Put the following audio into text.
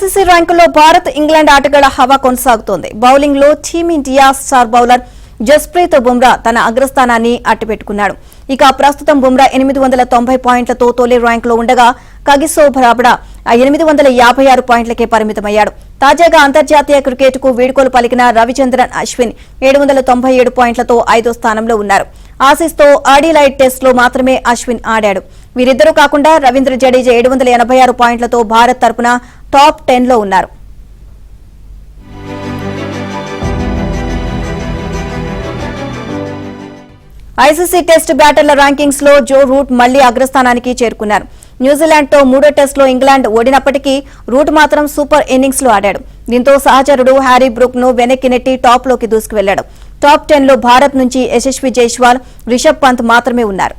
ICC ర్యాంకుల్లో Bharat England ఆటగాళ్ల హవా కొనసాగుతోంది. బౌలింగ్ లో team India star bowler Jasprit Bumrah తన అగ్రస్థానాన్ని అట్టిపెట్టుకున్నాడు. ఇక ప్రస్తుతం బుమ్రా 890 పాయింట్లతో తొలి ర్యాంకులో ఉండగా కగిసో బరాబడా 856 పాయింట్లకే పరిమితమయ్యాడు. తాజాగా అంతర్జాతీయ క్రికెట్కు వీడ్కోలు పలికిన రవిచంద్రన్ అశ్విన్ 797 పాయింట్లతో 5వ స్థానంలో ఉన్నారు. ఆసీస్తో ఆడిలైడ్ టెస్టులో మాత్రమే అశ్విన్ ఆడాడు. వీరిద్దరూ కాకుండా రవీంద్ర జడేజా 786 పాయింట్లతో భారత్ తరపున టాప్ 10లో ఉన్నారు. ఐసీసీ టెస్ట్ బ్యాటర్ల ర్యాంకింగ్స్ లో జో రూట్ మళ్లీ అగ్రస్థానానికి చేరుకున్నారు. న్యూజిలాండ్ తో మూడో టెస్టులో ఇంగ్లాండ్ ఓడినప్పటికీ రూట్ మాత్రం సూపర్ ఇన్నింగ్స్ లో ఆడాడు. దీంతో సహచరుడు హ్యారీ బ్రూక్ ను వెనక్కి నెట్టి టాప్ లోకి దూసుకువెళ్లాడు. టాప్ 10 లో భారత్ నుంచి యశస్వి జైస్వాల్, రిషబ్ పంత్ మాత్రమే ఉన్నారు.